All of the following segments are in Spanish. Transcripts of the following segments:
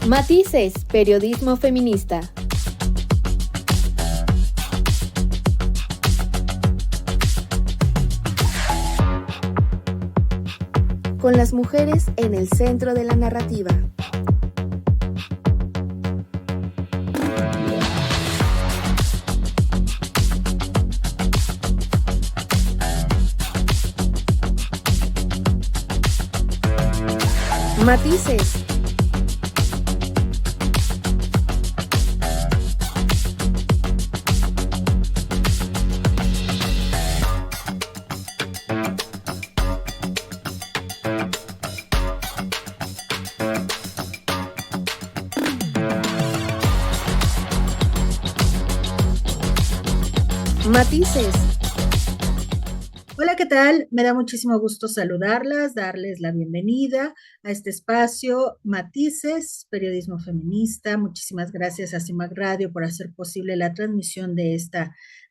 Matices, periodismo feminista. Con las mujeres en el centro de la narrativa. Matices. Matices. Hola, ¿qué tal? Me da muchísimo gusto saludarlas, darles la bienvenida a este espacio Matices, periodismo feminista. Muchísimas gracias a CIMAC Radio por hacer posible la transmisión de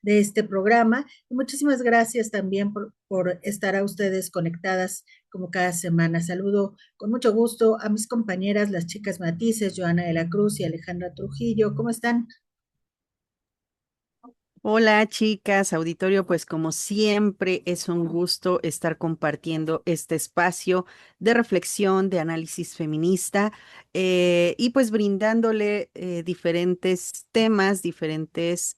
este programa. Y muchísimas gracias también por estar a ustedes conectadas como cada semana. Saludo con mucho gusto a mis compañeras, las chicas Matices, Joana de la Cruz y Alejandra Trujillo. ¿Cómo están? Hola chicas, auditorio, pues como siempre es un gusto estar compartiendo este espacio de reflexión, de análisis feminista y pues brindándole diferentes temas, diferentes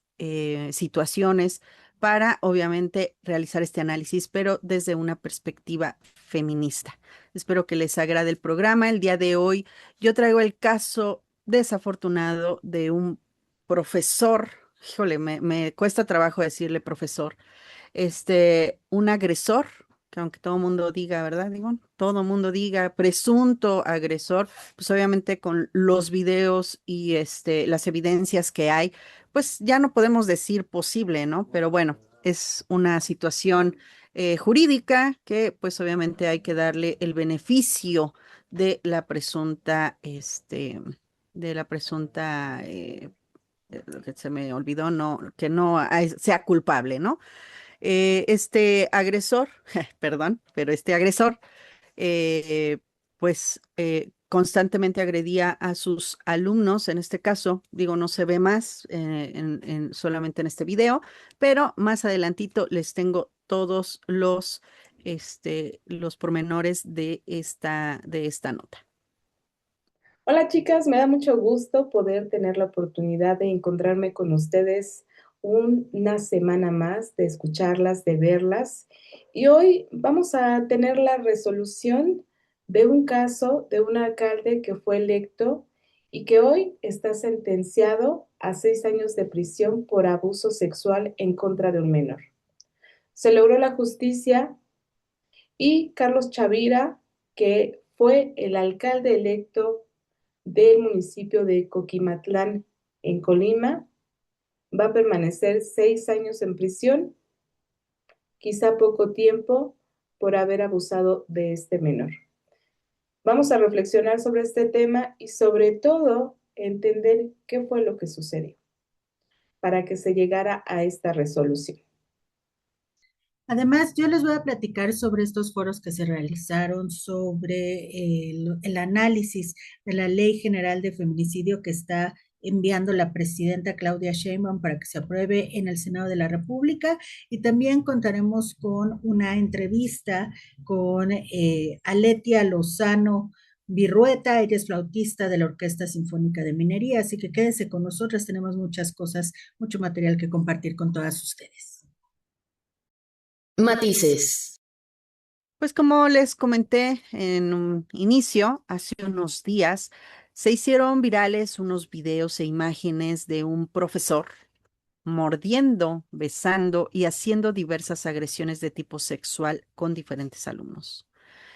situaciones para obviamente realizar este análisis, pero desde una perspectiva feminista. Espero que les agrade el programa. El día de hoy yo traigo el caso desafortunado de un profesor. Híjole, me cuesta trabajo decirle profesor. Un agresor, que aunque todo mundo diga, ¿verdad? Digo, todo mundo diga presunto agresor, pues obviamente con los videos y las evidencias que hay, pues ya no podemos decir posible, ¿no? Pero bueno, es una situación jurídica que pues obviamente hay que darle el beneficio de la presunta, lo que se me olvidó, no, que no sea culpable, ¿no? Este agresor, perdón, pero este agresor, eh, constantemente agredía a sus alumnos, en este caso, digo, no se ve más solamente en este video, pero más adelantito les tengo todos los pormenores de esta nota. Hola chicas, me da mucho gusto poder tener la oportunidad de encontrarme con ustedes una semana más, de escucharlas, de verlas. Y hoy vamos a tener la resolución de un caso de un alcalde que fue electo y que hoy está sentenciado a 6 años de prisión por abuso sexual en contra de un menor. Se logró la justicia y Carlos Chavira, que fue el alcalde electo del municipio de Coquimatlán, en Colima, va a permanecer 6 años en prisión, quizá poco tiempo, por haber abusado de este menor. Vamos a reflexionar sobre este tema y sobre todo entender qué fue lo que sucedió para que se llegara a esta resolución. Además, yo les voy a platicar sobre estos foros que se realizaron sobre el análisis de la Ley General de Feminicidio que está enviando la presidenta Claudia Sheinbaum para que se apruebe en el Senado de la República. Y también contaremos con una entrevista con Aletia Lozano Virrueta. Ella es flautista de la Orquesta Sinfónica de Minería, así que quédense con nosotras, tenemos muchas cosas, mucho material que compartir con todas ustedes. Matices. Pues como les comenté en un inicio, hace unos días se hicieron virales unos videos e imágenes de un profesor mordiendo, besando y haciendo diversas agresiones de tipo sexual con diferentes alumnos.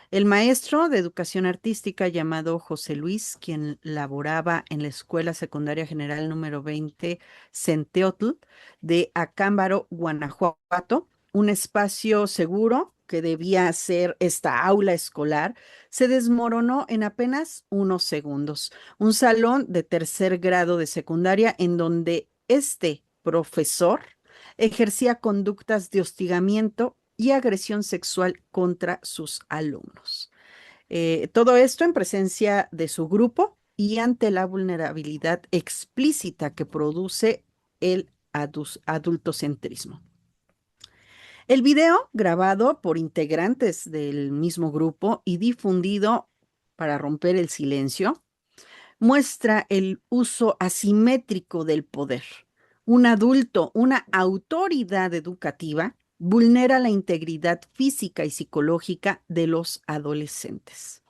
El maestro de educación artística llamado José Luis, quien laboraba en la Escuela Secundaria General número 20 Centeotl de Acámbaro, Guanajuato, un espacio seguro que debía ser esta aula escolar, se desmoronó en apenas unos segundos. Un salón de tercer grado de secundaria en donde este profesor ejercía conductas de hostigamiento y agresión sexual contra sus alumnos. Todo esto en presencia de su grupo y ante la vulnerabilidad explícita que produce el adultocentrismo. El video, grabado por integrantes del mismo grupo y difundido para romper el silencio, muestra el uso asimétrico del poder. Un adulto, una autoridad educativa, vulnera la integridad física y psicológica de los adolescentes.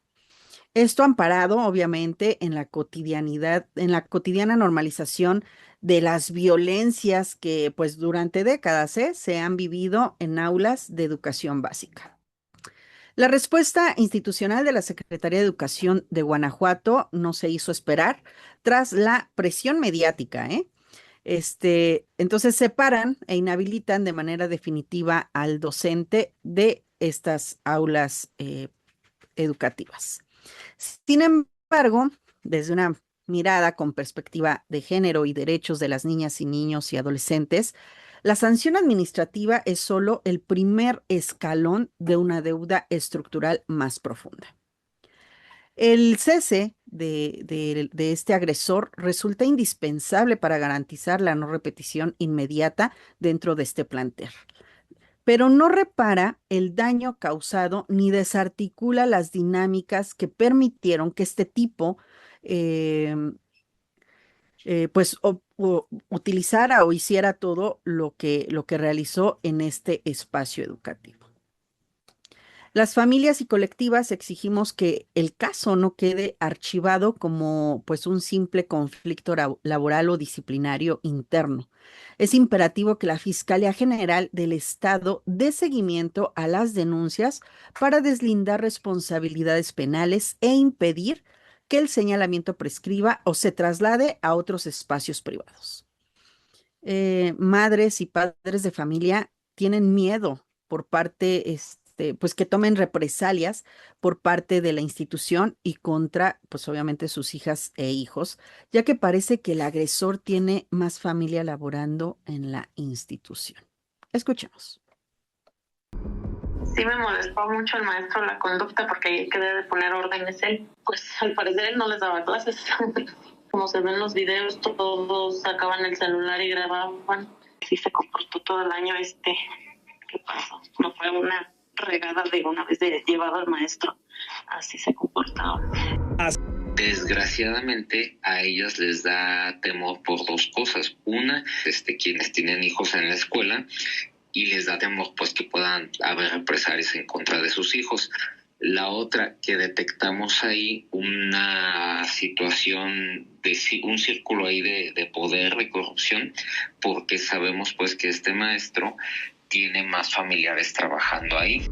Esto amparado, obviamente, en la cotidianidad, en la cotidiana normalización de las violencias que, pues, durante décadas, se han vivido en aulas de educación básica. La respuesta institucional de la Secretaría de Educación de Guanajuato no se hizo esperar tras la presión mediática, ¿eh? Entonces separan e inhabilitan de manera definitiva al docente de estas aulas educativas. Sin embargo, desde una mirada con perspectiva de género y derechos de las niñas y niños y adolescentes, la sanción administrativa es solo el primer escalón de una deuda estructural más profunda. El cese de este agresor resulta indispensable para garantizar la no repetición inmediata dentro de este plantel, pero no repara el daño causado ni desarticula las dinámicas que permitieron que este tipo pues utilizara o hiciera todo lo que realizó en este espacio educativo. Las familias y colectivas exigimos que el caso no quede archivado como pues un simple conflicto laboral o disciplinario interno. Es imperativo que la Fiscalía General del Estado dé seguimiento a las denuncias para deslindar responsabilidades penales e impedir que el señalamiento prescriba o se traslade a otros espacios privados. Madres y padres de familia tienen miedo por parte, pues que tomen represalias por parte de la institución y contra, pues obviamente sus hijas e hijos, ya que parece que el agresor tiene más familia laborando en la institución. Escuchemos. Sí me molestó mucho el maestro la conducta porque ahí quedé de poner órdenes él. Pues al parecer él no les daba clases. Como se ven los videos, todos sacaban el celular y grababan. Sí se comportó todo el año ¿Qué pasó? No fue una regada de una vez llevado al maestro. Así se comportaba. Desgraciadamente a ellas les da temor por dos cosas. Una, quienes tienen hijos en la escuela, y les da temor pues que puedan haber represalias en contra de sus hijos. La otra, que detectamos ahí una situación un círculo ahí de poder, de corrupción, porque sabemos pues que este maestro tiene más familiares trabajando ahí.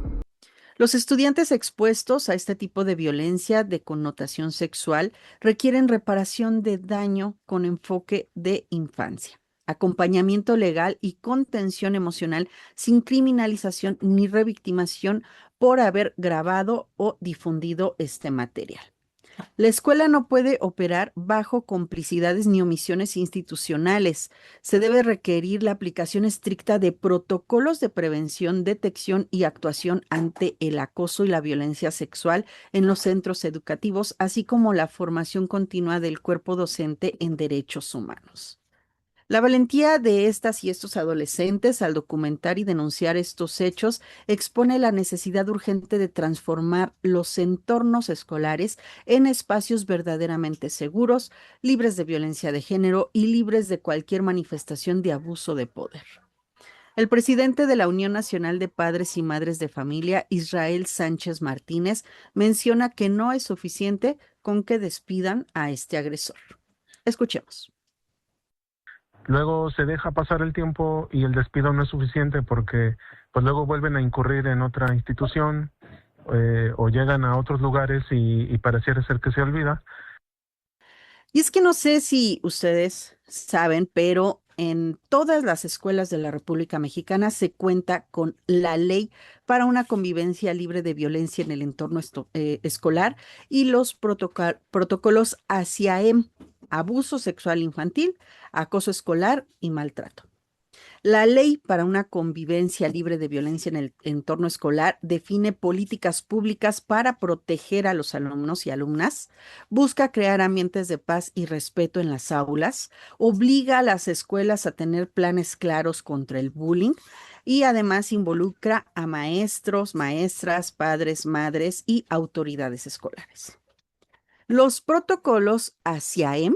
Los estudiantes expuestos a este tipo de violencia de connotación sexual requieren reparación de daño con enfoque de infancia, acompañamiento legal y contención emocional sin criminalización ni revictimación por haber grabado o difundido este material. La escuela no puede operar bajo complicidades ni omisiones institucionales. Se debe requerir la aplicación estricta de protocolos de prevención, detección y actuación ante el acoso y la violencia sexual en los centros educativos, así como la formación continua del cuerpo docente en derechos humanos. La valentía de estas y estos adolescentes al documentar y denunciar estos hechos expone la necesidad urgente de transformar los entornos escolares en espacios verdaderamente seguros, libres de violencia de género y libres de cualquier manifestación de abuso de poder. El presidente de la Unión Nacional de Padres y Madres de Familia, Israel Sánchez Martínez, menciona que no es suficiente con que despidan a este agresor. Escuchemos. Luego se deja pasar el tiempo y el despido no es suficiente porque pues luego vuelven a incurrir en otra institución o llegan a otros lugares y pareciera ser que se olvida. Y es que no sé si ustedes saben, pero en todas las escuelas de la República Mexicana se cuenta con la ley para una convivencia libre de violencia en el entorno escolar y los protocolos hacia abuso sexual infantil, acoso escolar y maltrato. La Ley para una Convivencia Libre de Violencia en el Entorno Escolar define políticas públicas para proteger a los alumnos y alumnas, busca crear ambientes de paz y respeto en las aulas, obliga a las escuelas a tener planes claros contra el bullying y además involucra a maestros, maestras, padres, madres y autoridades escolares. Los protocolos ASIAEM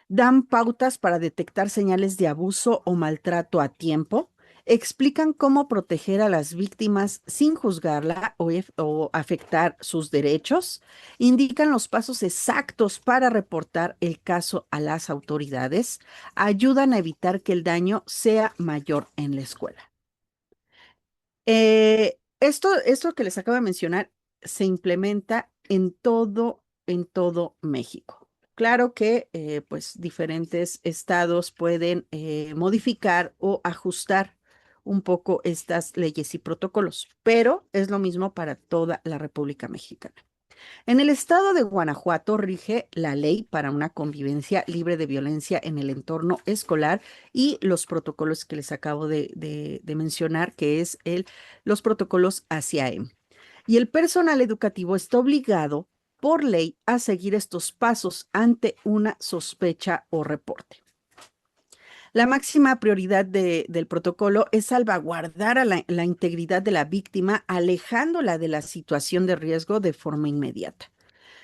dan pautas para detectar señales de abuso o maltrato a tiempo, explican cómo proteger a las víctimas sin juzgarla o afectar sus derechos, indican los pasos exactos para reportar el caso a las autoridades, ayudan a evitar que el daño sea mayor en la escuela. Esto que les acabo de mencionar se implementa en todo México. Claro que pues diferentes estados pueden modificar o ajustar un poco estas leyes y protocolos, pero es lo mismo para toda la República Mexicana. En el estado de Guanajuato rige la ley para una convivencia libre de violencia en el entorno escolar y los protocolos que les acabo de mencionar, que es los protocolos ASIAEM. Y el personal educativo está obligado por ley a seguir estos pasos ante una sospecha o reporte. La máxima prioridad del protocolo es salvaguardar a la integridad de la víctima, alejándola de la situación de riesgo de forma inmediata.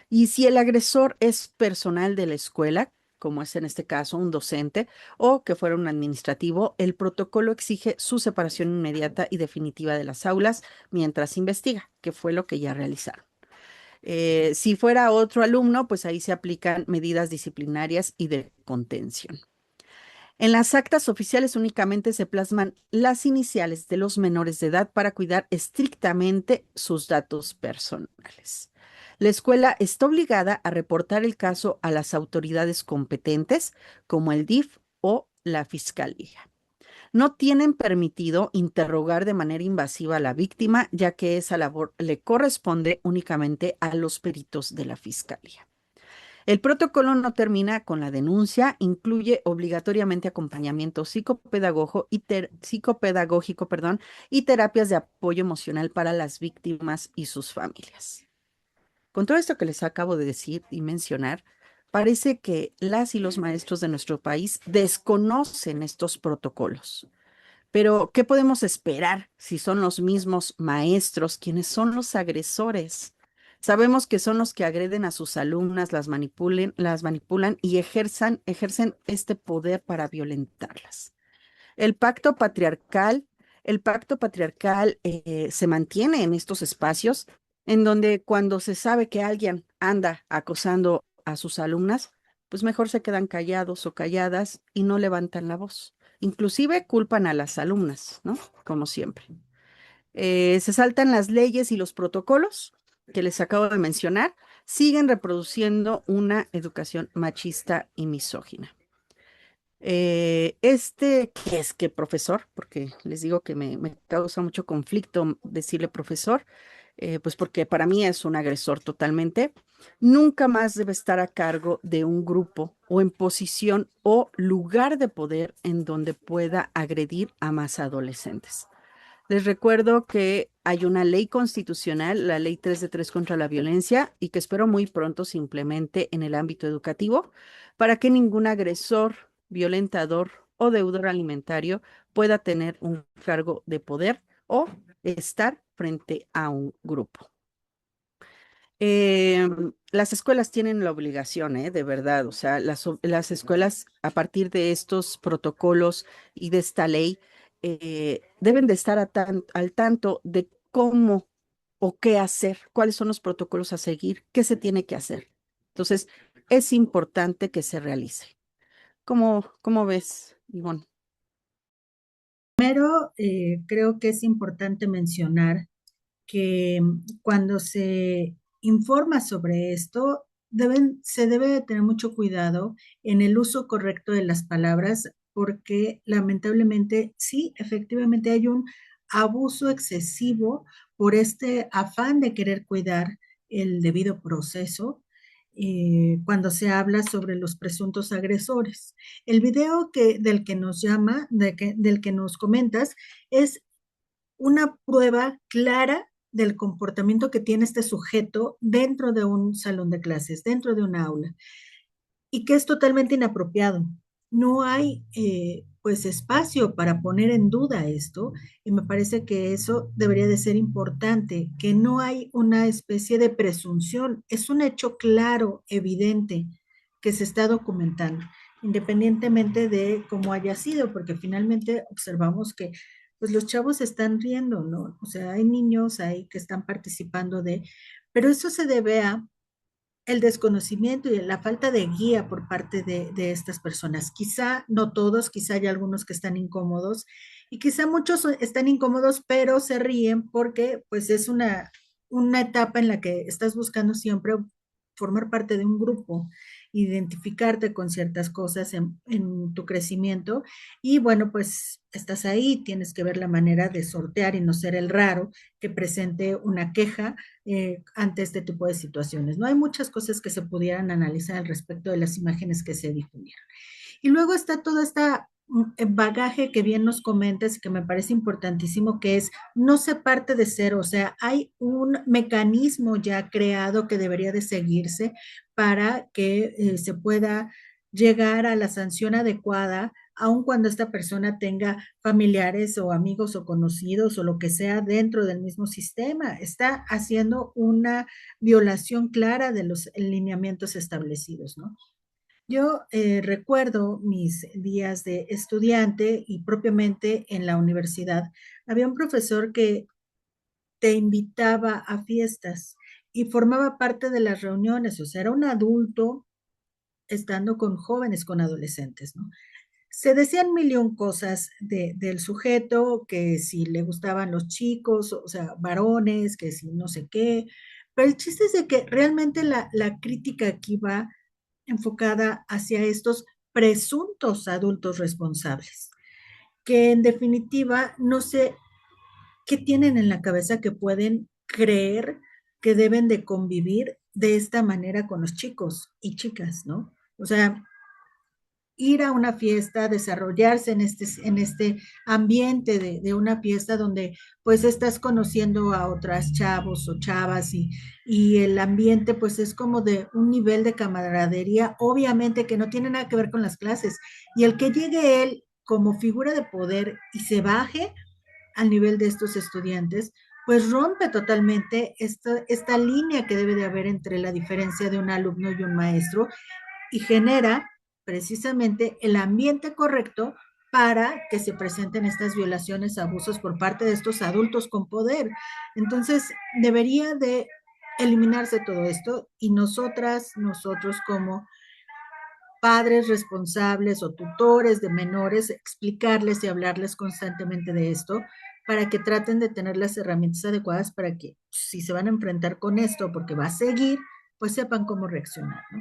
Y si el agresor es personal de la escuela, como es en este caso un docente o que fuera un administrativo, el protocolo exige su separación inmediata y definitiva de las aulas mientras investiga, que fue lo que ya realizaron. Si fuera otro alumno, pues ahí se aplican medidas disciplinarias y de contención. En las actas oficiales únicamente se plasman las iniciales de los menores de edad para cuidar estrictamente sus datos personales. La escuela está obligada a reportar el caso a las autoridades competentes, como el DIF o la Fiscalía. No tienen permitido interrogar de manera invasiva a la víctima, ya que esa labor le corresponde únicamente a los peritos de la Fiscalía. El protocolo no termina con la denuncia, incluye obligatoriamente acompañamiento psicopedagógico y terapias de apoyo emocional para las víctimas y sus familias. Con todo esto que les acabo de decir y mencionar, parece que las y los maestros de nuestro país desconocen estos protocolos. Pero, ¿qué podemos esperar si son los mismos maestros quienes son los agresores? Sabemos que son los que agreden a sus alumnas, las manipulan y ejercen este poder para violentarlas. El pacto patriarcal, se mantiene en estos espacios en donde cuando se sabe que alguien anda acosando a sus alumnas, pues mejor se quedan callados o calladas y no levantan la voz. Inclusive culpan a las alumnas, ¿no? Como siempre. Se saltan las leyes y los protocolos que les acabo de mencionar, siguen reproduciendo una educación machista y misógina. ¿Qué es que profesor? Porque les digo que me causa mucho conflicto decirle profesor, pues porque para mí es un agresor totalmente. Nunca más debe estar a cargo de un grupo o en posición o lugar de poder en donde pueda agredir a más adolescentes. Les recuerdo que hay una ley constitucional, la Ley 3 de 3 contra la violencia, y que espero muy pronto se implemente en el ámbito educativo para que ningún agresor, violentador o deudor alimentario pueda tener un cargo de poder o estar frente a un grupo. Las escuelas tienen la obligación, de verdad, o sea, las escuelas a partir de estos protocolos y de esta ley deben de estar al tanto de cómo o qué hacer, cuáles son los protocolos a seguir, qué se tiene que hacer. Entonces, es importante que se realice. ¿Cómo ves, Ivonne? Primero, creo que es importante mencionar que cuando se informa sobre esto, se debe de tener mucho cuidado en el uso correcto de las palabras, porque lamentablemente sí, efectivamente hay un abuso excesivo por este afán de querer cuidar el debido proceso. cuando se habla sobre los presuntos agresores. El video del que nos llama, del que nos comentas, es una prueba clara del comportamiento que tiene este sujeto dentro de un salón de clases, dentro de una aula, y que es totalmente inapropiado. No hay pues espacio para poner en duda esto, y me parece que eso debería de ser importante, que no hay una especie de presunción, es un hecho claro, evidente, que se está documentando, independientemente de cómo haya sido, porque finalmente observamos que pues los chavos están riendo, ¿no? O sea, hay niños ahí que están participando pero eso se debe a el desconocimiento y la falta de guía por parte de estas personas. Quizá no todos, quizá hay algunos que están incómodos y quizá muchos están incómodos, pero se ríen porque pues es una etapa en la que estás buscando siempre formar parte de un grupo, identificarte con ciertas cosas en tu crecimiento y bueno, pues estás ahí, tienes que ver la manera de sortear y no ser el raro que presente una queja ante este tipo de situaciones. No hay muchas cosas que se pudieran analizar al respecto de las imágenes que se difundieron. Y luego está todo este bagaje que bien nos comentas y que me parece importantísimo, que es no se parte de cero, o sea, hay un mecanismo ya creado que debería de seguirse para que se pueda llegar a la sanción adecuada, aun cuando esta persona tenga familiares o amigos o conocidos o lo que sea dentro del mismo sistema. Está haciendo una violación clara de los lineamientos establecidos, ¿no? Yo recuerdo mis días de estudiante y propiamente en la universidad. Había un profesor que te invitaba a fiestas y formaba parte de las reuniones, o sea, era un adulto estando con jóvenes, con adolescentes, ¿no? Se decían mil y un cosas del sujeto, que si le gustaban los chicos, o sea, varones, que si no sé qué, pero el chiste es de que realmente la crítica aquí va enfocada hacia estos presuntos adultos responsables, que en definitiva no sé qué tienen en la cabeza que pueden creer que deben de convivir de esta manera con los chicos y chicas, ¿no? O sea, ir a una fiesta, desarrollarse en este ambiente de una fiesta donde pues estás conociendo a otras chavos o chavas y el ambiente pues es como de un nivel de camaradería, obviamente que no tiene nada que ver con las clases. Y el que llegue él como figura de poder y se baje al nivel de estos estudiantes, pues rompe totalmente esta línea que debe de haber entre la diferencia de un alumno y un maestro y genera precisamente el ambiente correcto para que se presenten estas violaciones, abusos por parte de estos adultos con poder. Entonces, debería de eliminarse todo esto y nosotros como padres responsables o tutores de menores, explicarles y hablarles constantemente de esto para que traten de tener las herramientas adecuadas para que si se van a enfrentar con esto, porque va a seguir, pues sepan cómo reaccionar, ¿no?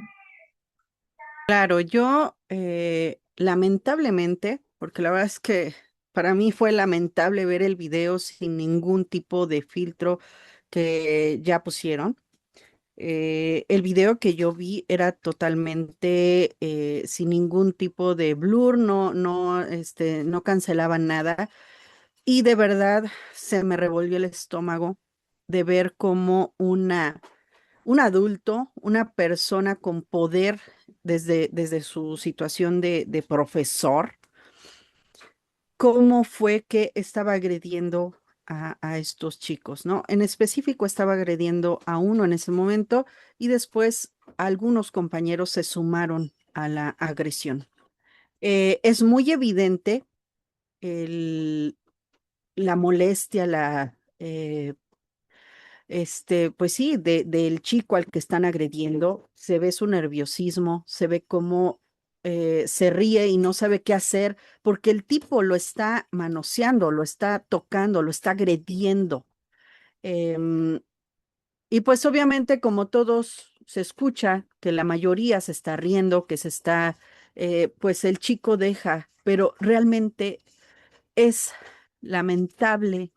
Claro, yo lamentablemente, porque la verdad es que para mí fue lamentable ver el video sin ningún tipo de filtro que ya pusieron. El video que yo vi era totalmente sin ningún tipo de blur, no cancelaban nada. Y de verdad se me revolvió el estómago de ver cómo un adulto, una persona con poder desde su situación de profesor, cómo fue que estaba agrediendo a estos chicos, ¿no? En específico estaba agrediendo a uno en ese momento y después algunos compañeros se sumaron a la agresión. Es muy evidente el- la molestia, pues sí, del chico al que están agrediendo, se ve su nerviosismo, se ve cómo se ríe y no sabe qué hacer, porque el tipo lo está manoseando, lo está tocando, lo está agrediendo. Em, y pues obviamente como todos se escucha que la mayoría se está riendo, que se está, pues el chico deja, pero realmente es lamentable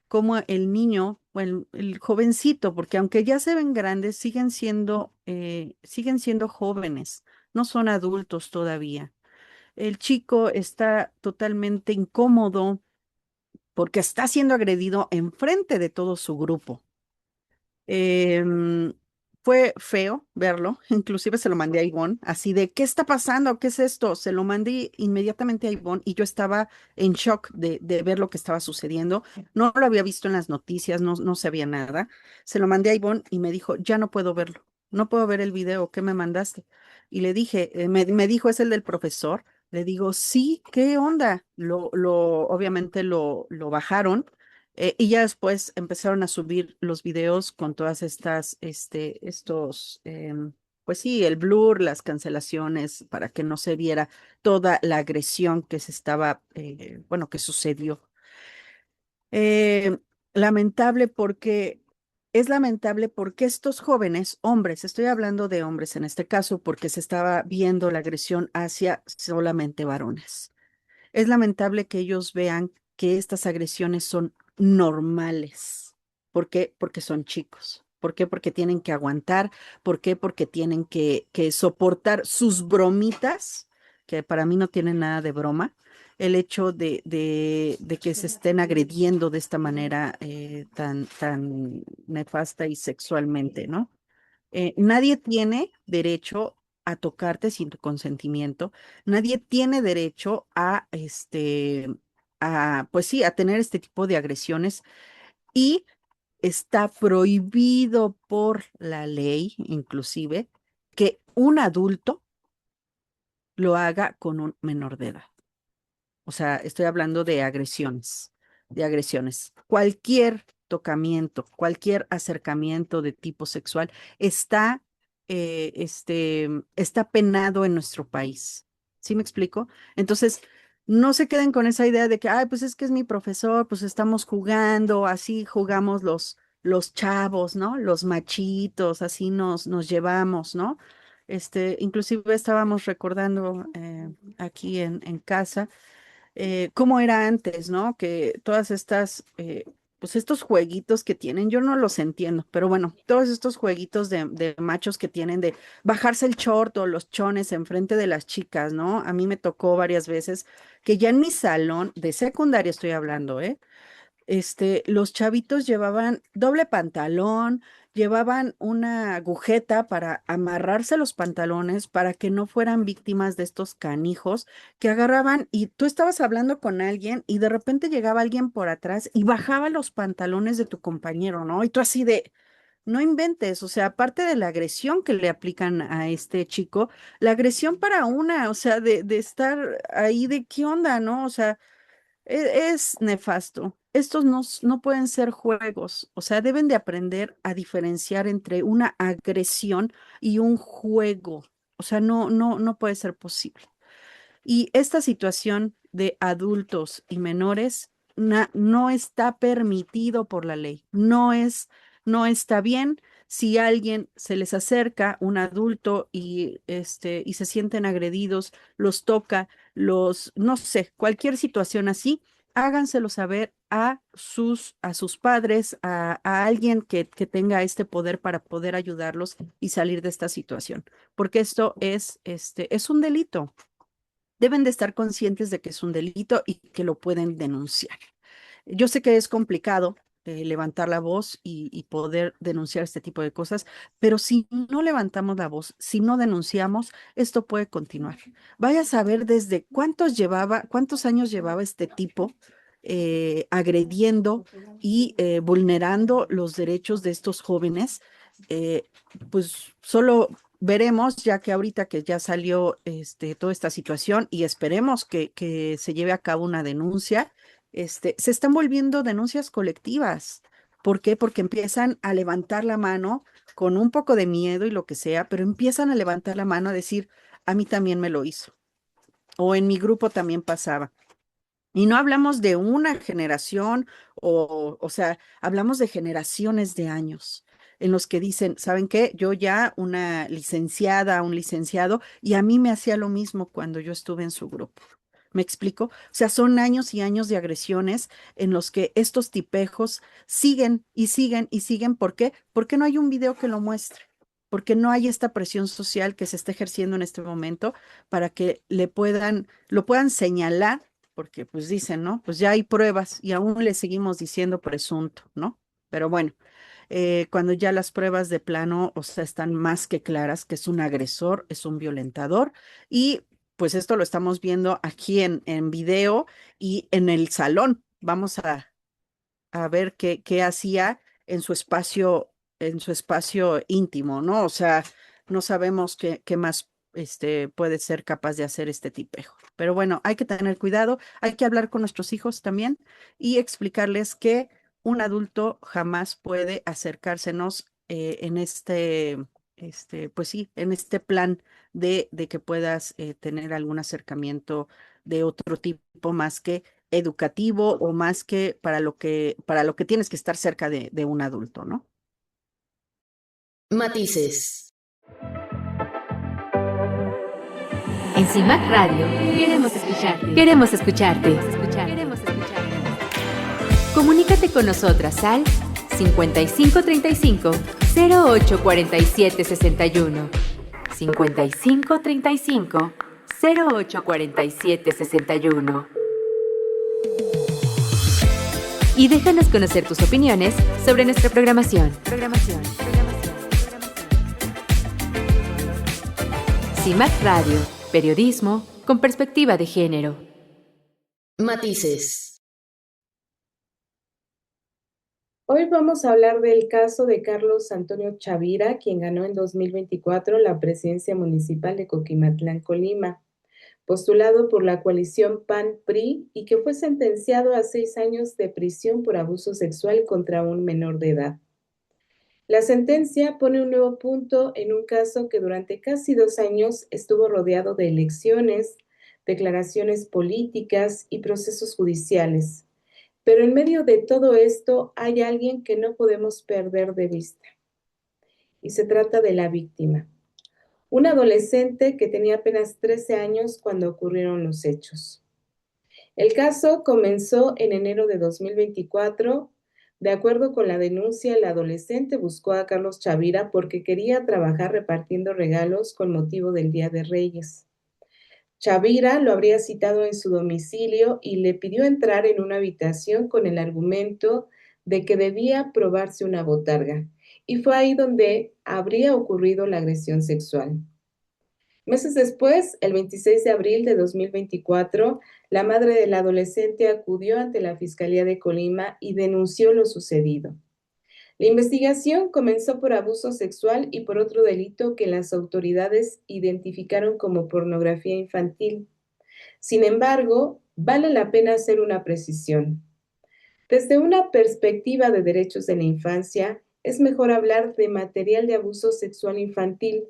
cómo el niño o el jovencito, porque aunque ya se ven grandes, siguen siendo jóvenes, no son adultos todavía. El chico está totalmente incómodo porque está siendo agredido enfrente de todo su grupo. Em, Fue feo verlo, inclusive se lo mandé a Ivonne, así de, ¿qué está pasando? ¿Qué es esto? Se lo mandé inmediatamente a Ivonne y yo estaba en shock de ver lo que estaba sucediendo. No lo había visto en las noticias, no sabía nada. Se lo mandé a Ivonne y me dijo, ya no puedo verlo, no puedo ver el video, ¿qué me mandaste? Y le dije, me dijo, ¿es el del profesor? Le digo, sí, ¿qué onda? Obviamente lo bajaron y ya después empezaron a subir los videos con todas pues sí, el blur, las cancelaciones, para que no se viera toda la agresión que bueno, que sucedió. Eh, Lamentable porque, es lamentable porque estos jóvenes, hombres, estoy hablando de hombres en este caso, porque se estaba viendo la agresión hacia solamente varones. Es lamentable que ellos vean que estas agresiones son normales. ¿Por qué? Porque son chicos. ¿Por qué? Porque tienen que aguantar. ¿Por qué? Porque tienen que soportar sus bromitas, que para mí no tienen nada de broma. El hecho de que se estén agrediendo de esta manera tan nefasta y sexualmente, ¿no? Nadie tiene derecho a tocarte sin tu consentimiento. Nadie tiene derecho pues sí, a tener este tipo de agresiones y está prohibido por la ley, inclusive, que un adulto lo haga con un menor de edad. O sea, estoy hablando de agresiones, de agresiones. Cualquier tocamiento, cualquier acercamiento de tipo sexual está, está penado en nuestro país. ¿Sí me explico? Entonces, no se queden con esa idea de que, ay, pues es que es mi profesor, pues estamos jugando, así jugamos los chavos, ¿no? Los machitos, así nos llevamos, ¿no? Inclusive estábamos recordando aquí en casa cómo era antes, ¿no? Que todas pues estos jueguitos que tienen, yo no los entiendo, pero bueno, todos estos jueguitos de machos que tienen de bajarse el short o los chones enfrente de las chicas, ¿no? A mí me tocó varias veces que ya en mi salón de secundaria estoy hablando, ¿eh? Los chavitos llevaban doble pantalón, llevaban una agujeta para amarrarse los pantalones para que no fueran víctimas de estos canijos que agarraban y tú estabas hablando con alguien y de repente llegaba alguien por atrás y bajaba los pantalones de tu compañero, ¿no? Y tú así de, no inventes, o sea, aparte de la agresión que le aplican a este chico, la agresión para una, o sea, de estar ahí de qué onda, ¿no? O sea es nefasto. Estos no pueden ser juegos, o sea, deben de aprender a diferenciar entre una agresión y un juego. O sea, no puede ser posible. Y esta situación de adultos y menores no está permitido por la ley. No está bien. Si alguien se les acerca, un adulto, y se sienten agredidos, los toca, no sé, cualquier situación así, háganselo saber a sus padres, a alguien que tenga este poder para poder ayudarlos y salir de esta situación, porque esto es un delito. Deben de estar conscientes de que es un delito y que lo pueden denunciar. Yo sé que es complicado levantar la voz y poder denunciar este tipo de cosas, pero si no levantamos la voz, si no denunciamos, esto puede continuar. Vaya a saber desde cuántos años llevaba este tipo agrediendo y vulnerando los derechos de estos jóvenes. Eh, pues solo veremos, ya que ahorita que ya salió toda esta situación y esperemos que se lleve a cabo una denuncia, se están volviendo denuncias colectivas. ¿Por qué? Porque empiezan a levantar la mano con un poco de miedo y lo que sea, pero empiezan a levantar la mano a decir, a mí también me lo hizo, o en mi grupo también pasaba. Y no hablamos de una generación, o sea, hablamos de generaciones de años en los que dicen, ¿saben qué? Yo ya una licenciada, un licenciado, y a mí me hacía lo mismo cuando yo estuve en su grupo. ¿Me explico? O sea, son años y años de agresiones en los que estos tipejos siguen y siguen y siguen. ¿Por qué? Porque no hay un video que lo muestre, porque no hay esta presión social que se está ejerciendo en este momento para que lo puedan señalar, porque pues dicen, ¿no? Pues ya hay pruebas y aún le seguimos diciendo presunto, ¿no? Pero bueno, cuando ya las pruebas de plano, o sea, están más que claras que es un agresor, es un violentador y pues esto lo estamos viendo aquí en video y en el salón. Vamos a ver qué hacía en su espacio íntimo, ¿no? O sea, no sabemos qué más puede ser capaz de hacer este tipejo. Pero bueno, hay que tener cuidado, hay que hablar con nuestros hijos también y explicarles que un adulto jamás puede acercársenos en pues sí, en este plan de que puedas tener algún acercamiento de otro tipo más que educativo o más que para lo que tienes que estar cerca de un adulto, ¿no? Matices. En CIMAC Radio queremos escucharte. Queremos escucharte. Comunícate con nosotras al 5535 0847 61. 5535 0847 61. Y déjanos conocer tus opiniones sobre nuestra programación. CIMAC Radio, periodismo con perspectiva de género. Matices. Hoy vamos a hablar del caso de Carlos Antonio Chavira, quien ganó en 2024 la presidencia municipal de Coquimatlán, Colima, postulado por la coalición PAN-PRI y que fue sentenciado a 6 años de prisión por abuso sexual contra un menor de edad. La sentencia pone un nuevo punto en un caso que durante casi 2 años estuvo rodeado de elecciones, declaraciones políticas y procesos judiciales. Pero en medio de todo esto hay alguien que no podemos perder de vista. Y se trata de la víctima. Un adolescente que tenía apenas 13 años cuando ocurrieron los hechos. El caso comenzó en enero de 2024. De acuerdo con la denuncia, el adolescente buscó a Carlos Chavira porque quería trabajar repartiendo regalos con motivo del Día de Reyes. Chavira lo habría citado en su domicilio y le pidió entrar en una habitación con el argumento de que debía probarse una botarga, y fue ahí donde habría ocurrido la agresión sexual. Meses después, el 26 de abril de 2024, la madre del adolescente acudió ante la Fiscalía de Colima y denunció lo sucedido. La investigación comenzó por abuso sexual y por otro delito que las autoridades identificaron como pornografía infantil. Sin embargo, vale la pena hacer una precisión. Desde una perspectiva de derechos de la infancia, es mejor hablar de material de abuso sexual infantil,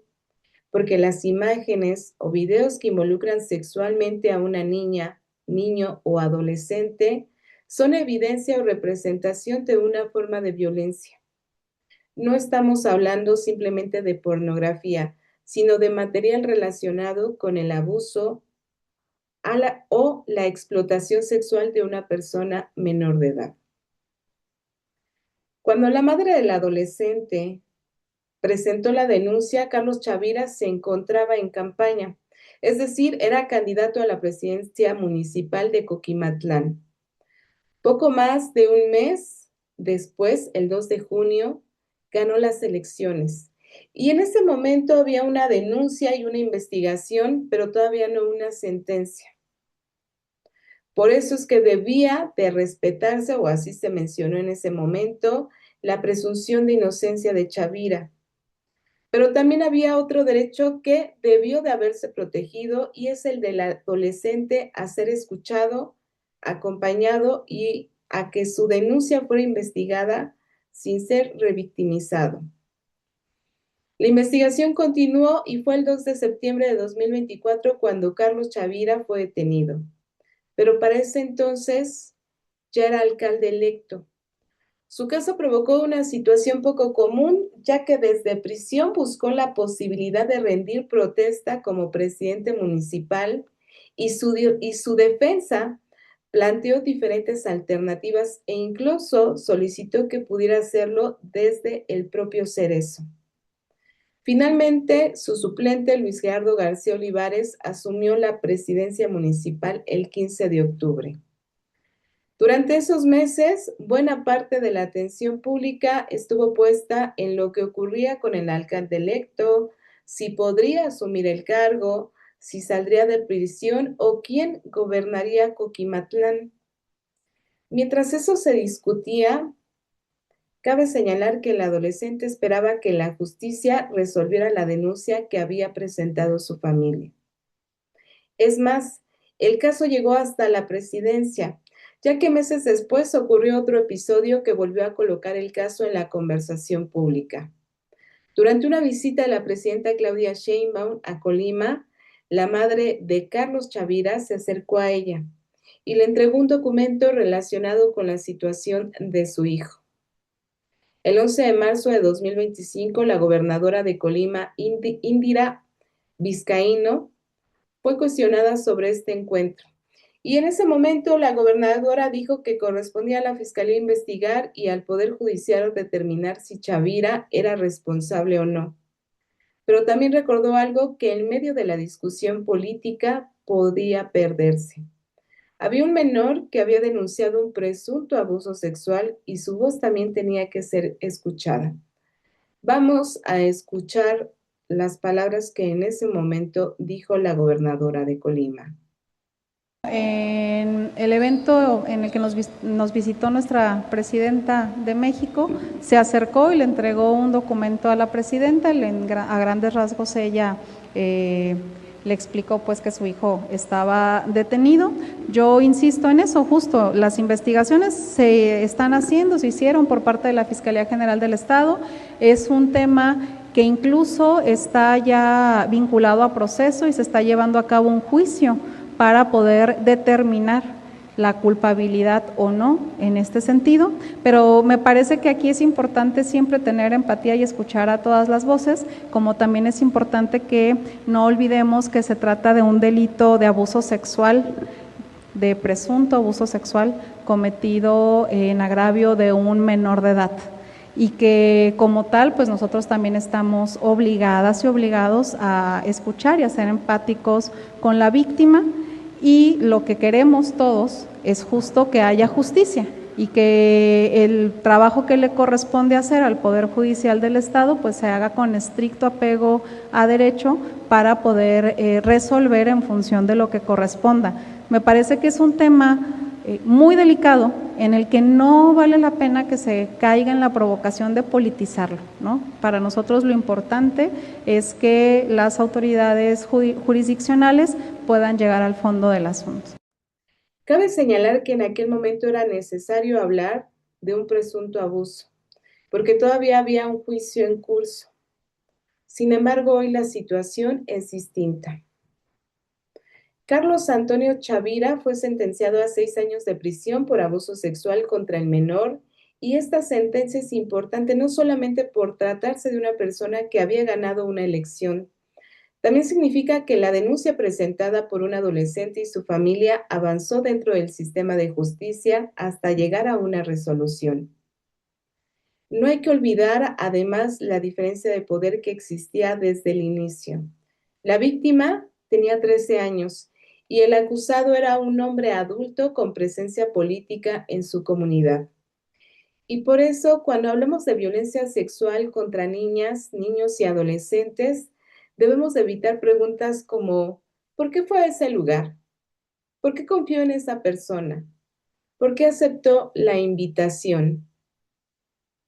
porque las imágenes o videos que involucran sexualmente a una niña, niño o adolescente son evidencia o representación de una forma de violencia. No estamos hablando simplemente de pornografía, sino de material relacionado con el abuso o la explotación sexual de una persona menor de edad. Cuando la madre del adolescente presentó la denuncia, Carlos Chavira se encontraba en campaña, es decir, era candidato a la presidencia municipal de Coquimatlán. Poco más de un mes después, el 2 de junio, ganó las elecciones. Y en ese momento había una denuncia y una investigación, pero todavía no una sentencia. Por eso es que debía de respetarse, o así se mencionó en ese momento, la presunción de inocencia de Chavira. Pero también había otro derecho que debió de haberse protegido y es el del adolescente a ser escuchado, acompañado y a que su denuncia fuera investigada sin ser revictimizado. La investigación continuó y fue el 2 de septiembre de 2024 cuando Carlos Chavira fue detenido. Pero para ese entonces ya era alcalde electo. Su caso provocó una situación poco común, ya que desde prisión buscó la posibilidad de rendir protesta como presidente municipal y su defensa planteó diferentes alternativas e incluso solicitó que pudiera hacerlo desde el propio Cerezo. Finalmente, su suplente, Luis Gerardo García Olivares, asumió la presidencia municipal el 15 de octubre. Durante esos meses, buena parte de la atención pública estuvo puesta en lo que ocurría con el alcalde electo, si podría asumir el cargo, si saldría de prisión o quién gobernaría Coquimatlán. Mientras eso se discutía, cabe señalar que el adolescente esperaba que la justicia resolviera la denuncia que había presentado su familia. Es más, el caso llegó hasta la presidencia, ya que meses después ocurrió otro episodio que volvió a colocar el caso en la conversación pública. Durante una visita de la presidenta Claudia Sheinbaum a Colima, la madre de Carlos Chavira se acercó a ella y le entregó un documento relacionado con la situación de su hijo. El 11 de marzo de 2025, la gobernadora de Colima, Indira Vizcaíno, fue cuestionada sobre este encuentro. Y en ese momento la gobernadora dijo que correspondía a la Fiscalía investigar y al Poder Judicial determinar si Chavira era responsable o no. Pero también recordó algo que en medio de la discusión política podía perderse. Había un menor que había denunciado un presunto abuso sexual y su voz también tenía que ser escuchada. Vamos a escuchar las palabras que en ese momento dijo la gobernadora de Colima. En el evento en el que nos visitó nuestra presidenta de México, se acercó y le entregó un documento a la presidenta. A grandes rasgos ella le explicó pues que su hijo estaba detenido. Yo insisto en eso, justo las investigaciones se están haciendo, se hicieron por parte de la Fiscalía General del Estado. Es un tema que incluso está ya vinculado a proceso y se está llevando a cabo un juicio para poder determinar la culpabilidad o no en este sentido, pero me parece que aquí es importante siempre tener empatía y escuchar a todas las voces, como también es importante que no olvidemos que se trata de un delito de abuso sexual, de presunto abuso sexual cometido en agravio de un menor de edad, y que como tal pues nosotros también estamos obligadas y obligados a escuchar y a ser empáticos con la víctima. Y lo que queremos todos es justo que haya justicia y que el trabajo que le corresponde hacer al Poder Judicial del Estado pues se haga con estricto apego a derecho para poder resolver en función de lo que corresponda. Me parece que es un tema muy delicado en el que no vale la pena que se caiga en la provocación de politizarlo, ¿no? Para nosotros lo importante es que las autoridades jurisdiccionales puedan llegar al fondo del asunto. Cabe señalar que en aquel momento era necesario hablar de un presunto abuso, porque todavía había un juicio en curso. Sin embargo, hoy la situación es distinta. Carlos Antonio Chavira fue sentenciado a 6 años de prisión por abuso sexual contra el menor, y esta sentencia es importante no solamente por tratarse de una persona que había ganado una elección, también significa que la denuncia presentada por un adolescente y su familia avanzó dentro del sistema de justicia hasta llegar a una resolución. No hay que olvidar, además, la diferencia de poder que existía desde el inicio. La víctima tenía 13 años y el acusado era un hombre adulto con presencia política en su comunidad. Y por eso, cuando hablamos de violencia sexual contra niñas, niños y adolescentes, debemos evitar preguntas como ¿por qué fue a ese lugar? ¿Por qué confió en esa persona? ¿Por qué aceptó la invitación?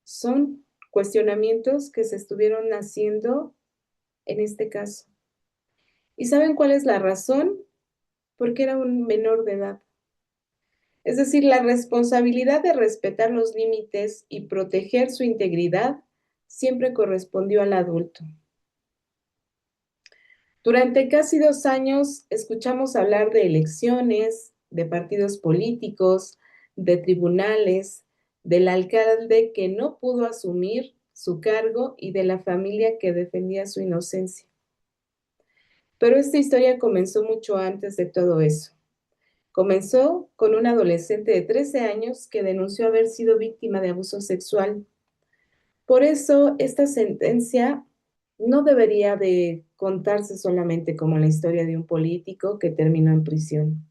Son cuestionamientos que se estuvieron haciendo en este caso. ¿Y saben cuál es la razón? Porque era un menor de edad. Es decir, la responsabilidad de respetar los límites y proteger su integridad siempre correspondió al adulto. Durante casi 2 años escuchamos hablar de elecciones, de partidos políticos, de tribunales, del alcalde que no pudo asumir su cargo y de la familia que defendía su inocencia. Pero esta historia comenzó mucho antes de todo eso. Comenzó con un adolescente de 13 años que denunció haber sido víctima de abuso sexual. Por eso, esta sentencia no debería de contarse solamente como la historia de un político que terminó en prisión.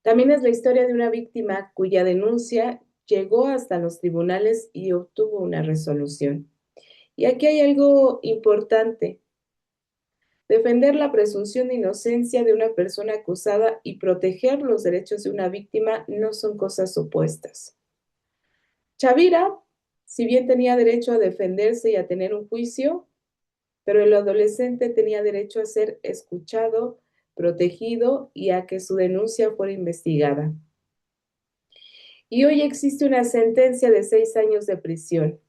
También es la historia de una víctima cuya denuncia llegó hasta los tribunales y obtuvo una resolución. Y aquí hay algo importante. Defender la presunción de inocencia de una persona acusada y proteger los derechos de una víctima no son cosas opuestas. Chavira, si bien tenía derecho a defenderse y a tener un juicio, pero el adolescente tenía derecho a ser escuchado, protegido y a que su denuncia fuera investigada. Y hoy existe una sentencia de 6 años de prisión.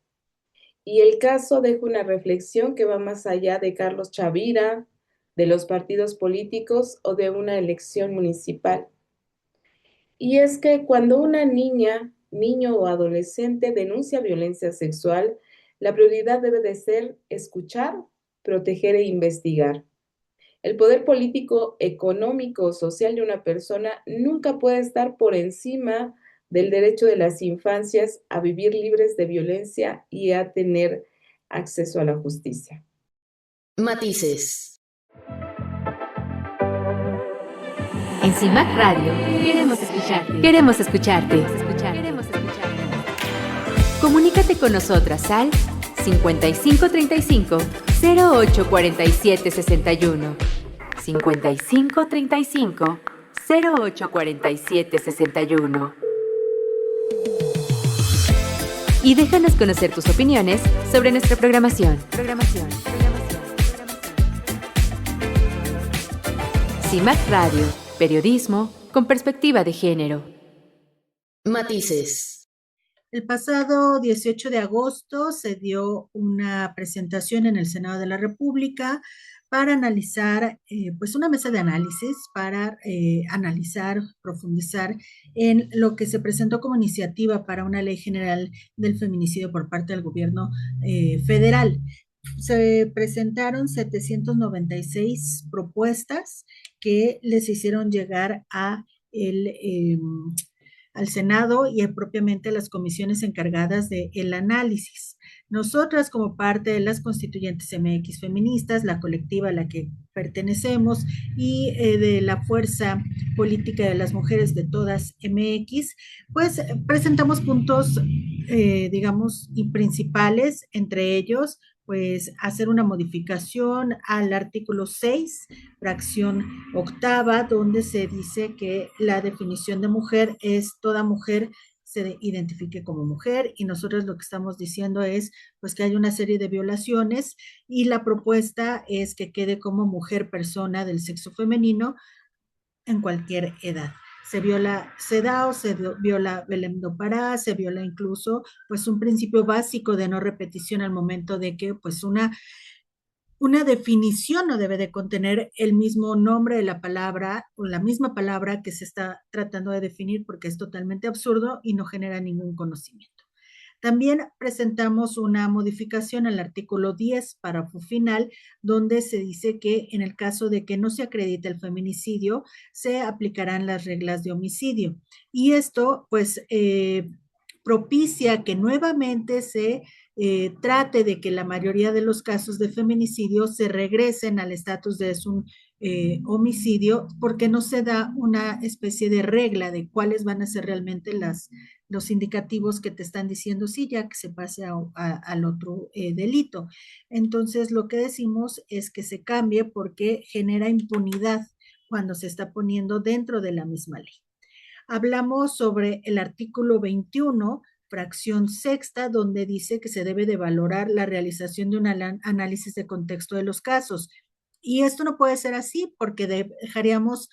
Y el caso deja una reflexión que va más allá de Carlos Chavira, de los partidos políticos o de una elección municipal. Y es que cuando una niña, niño o adolescente denuncia violencia sexual, la prioridad debe de ser escuchar, proteger e investigar. El poder político, económico o social de una persona nunca puede estar por encima del derecho de las infancias a vivir libres de violencia y a tener acceso a la justicia. Matices. En CIMAC Radio queremos escucharte. Queremos escucharte. Comunícate con nosotras al 5535 0847 61. 5535 0847 61. Y déjanos conocer tus opiniones sobre nuestra programación. CIMAC Radio, periodismo con perspectiva de género. Matices. El pasado 18 de agosto se dio una presentación en el Senado de la República para analizar, pues una mesa de análisis para analizar, profundizar en lo que se presentó como iniciativa para una ley general del feminicidio por parte del gobierno federal. Se presentaron 796 propuestas que les hicieron llegar a al Senado y propiamente a las comisiones encargadas del análisis. Nosotras, como parte de las constituyentes MX feministas, la colectiva a la que pertenecemos y de la fuerza política de las mujeres de todas MX, pues presentamos puntos, digamos, y principales, entre ellos, pues hacer una modificación al artículo 6, fracción octava, donde se dice que la definición de mujer es toda mujer se identifique como mujer, y nosotros lo que estamos diciendo es pues que hay una serie de violaciones y la propuesta es que quede como mujer persona del sexo femenino en cualquier edad. Se viola CEDAW, se viola Belém do Pará, se viola incluso pues un principio básico de no repetición al momento de que pues una definición no debe de contener el mismo nombre de la palabra o la misma palabra que se está tratando de definir, porque es totalmente absurdo y no genera ningún conocimiento. También presentamos una modificación al artículo 10, párrafo final, donde se dice que en el caso de que no se acredite el feminicidio, se aplicarán las reglas de homicidio. Y esto, pues, propicia que nuevamente se trate de que la mayoría de los casos de feminicidio se regresen al estatus de un homicidio, porque no se da una especie de regla de cuáles van a ser realmente los indicativos que te están diciendo, sí, ya que se pase al otro delito. Entonces, lo que decimos es que se cambie porque genera impunidad cuando se está poniendo dentro de la misma ley. Hablamos sobre el artículo 21, fracción sexta, donde dice que se debe de valorar la realización de un análisis de contexto de los casos. Y esto no puede ser así porque dejaríamos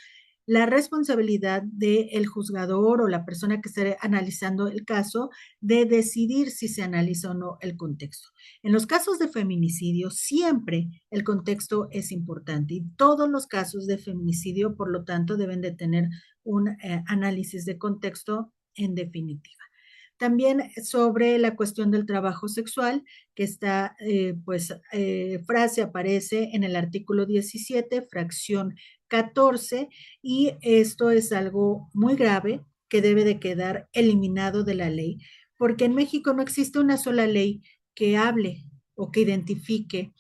la responsabilidad del juzgador o la persona que esté analizando el caso de decidir si se analiza o no el contexto. En los casos de feminicidio, siempre el contexto es importante y todos los casos de feminicidio, por lo tanto, deben de tener un análisis de contexto en definitiva. También sobre la cuestión del trabajo sexual, que esta frase aparece en el artículo 17, fracción 14, y esto es algo muy grave que debe de quedar eliminado de la ley, porque en México no existe una sola ley que hable o que identifique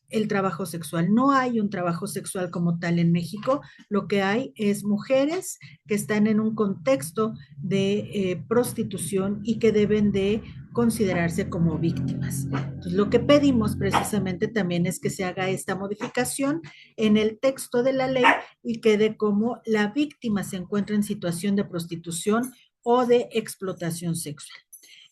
el trabajo sexual. No hay un trabajo sexual como tal en México. Lo que hay es mujeres que están en un contexto de prostitución y que deben de considerarse como víctimas. Entonces, lo que pedimos precisamente también es que se haga esta modificación en el texto de la ley y quede como la víctima se encuentra en situación de prostitución o de explotación sexual.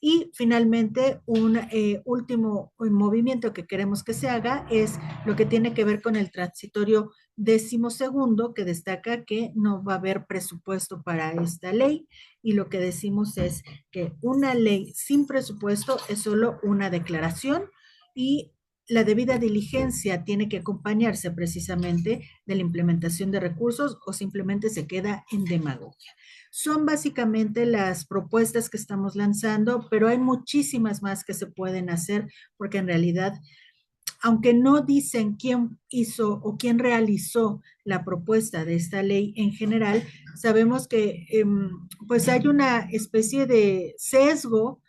Y finalmente, un último movimiento que queremos que se haga es lo que tiene que ver con el transitorio 12º, que destaca que no va a haber presupuesto para esta ley, y lo que decimos es que una ley sin presupuesto es solo una declaración y la debida diligencia tiene que acompañarse precisamente de la implementación de recursos o simplemente se queda en demagogia. Son básicamente las propuestas que estamos lanzando, pero hay muchísimas más que se pueden hacer porque en realidad, aunque no dicen quién hizo o quién realizó la propuesta de esta ley en general, sabemos que pues hay una especie de sesgo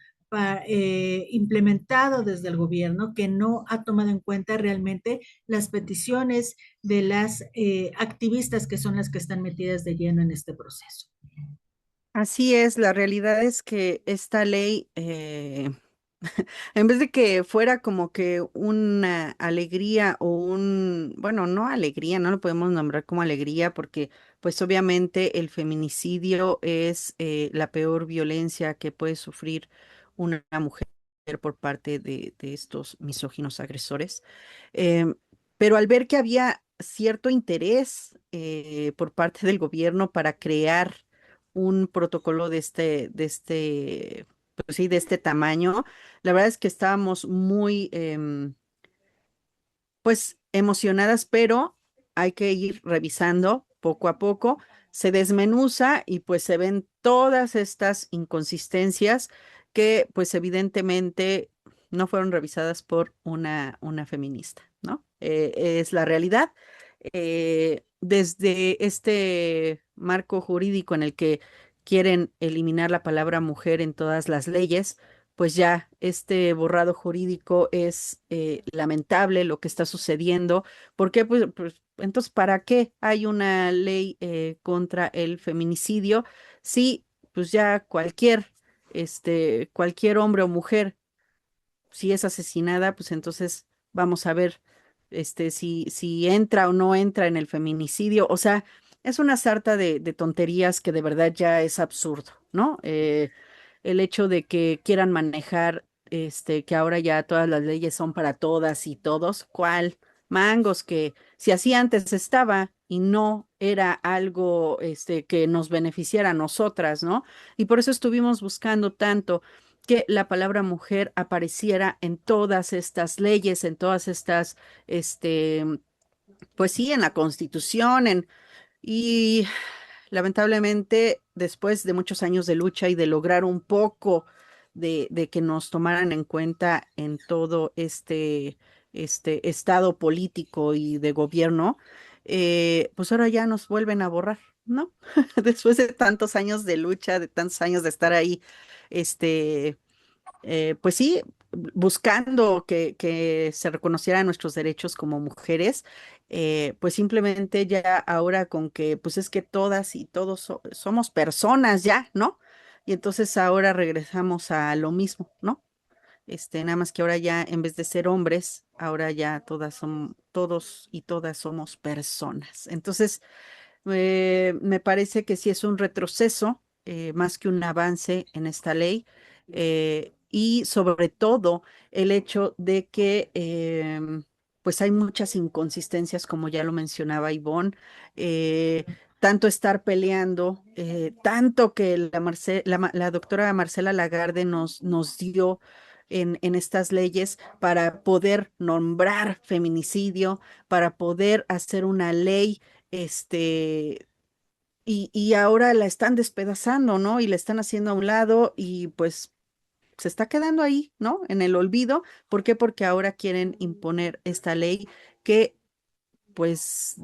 implementado desde el gobierno que no ha tomado en cuenta realmente las peticiones de las activistas que son las que están metidas de lleno en este proceso. Así es, la realidad es que esta ley, en vez de que fuera como que una alegría o bueno, no alegría, no lo podemos nombrar como alegría porque pues obviamente el feminicidio es la peor violencia que puede sufrir una mujer por parte de estos misóginos agresores. Em, pero al ver que había cierto interés por parte del gobierno para crear un protocolo pues sí, de este tamaño, la verdad es que estábamos muy, pues, emocionadas, pero hay que ir revisando poco a poco. Se desmenuza y pues se ven todas estas inconsistencias que pues evidentemente no fueron revisadas por una feminista, ¿no? Es la realidad. Desde este marco jurídico en el que quieren eliminar la palabra mujer en todas las leyes, pues ya este borrado jurídico es lamentable lo que está sucediendo. ¿Por qué? Pues, entonces, ¿para qué hay una ley contra el feminicidio? Sí, pues ya cualquier hombre o mujer, si es asesinada, pues entonces vamos a ver si entra o no entra en el feminicidio. O sea, es una sarta de tonterías que de verdad ya es absurdo, ¿no? El hecho de que quieran manejar, que ahora ya todas las leyes son para todas y todos, ¿cuál? Mangos, que si así antes estaba y no era algo, que nos beneficiara a nosotras, ¿no? Y por eso estuvimos buscando tanto que la palabra mujer apareciera en todas estas leyes, en todas estas, pues sí, en la Constitución, y lamentablemente, después de muchos años de lucha y de lograr un poco de que nos tomaran en cuenta en todo este estado político y de gobierno, pues ahora ya nos vuelven a borrar, ¿no? Después de tantos años de lucha, de tantos años de estar ahí, este, pues sí, buscando que se reconocieran nuestros derechos como mujeres, pues simplemente ya ahora con que, pues es que todas y todos somos personas ya, ¿no? Y entonces ahora regresamos a lo mismo, ¿no? Nada más que ahora ya en vez de ser hombres, ahora ya todos y todas somos personas. Entonces, me parece que sí es un retroceso, más que un avance en esta ley, y sobre todo el hecho de que pues hay muchas inconsistencias, como ya lo mencionaba Ivonne, tanto estar peleando, tanto que la doctora Marcela Lagarde nos dio en estas leyes para poder nombrar feminicidio, para poder hacer una ley este, y ahora la están despedazando, ¿no? Y la están haciendo a un lado y pues se está quedando ahí, ¿no? En el olvido. ¿Por qué? Porque ahora quieren imponer esta ley que pues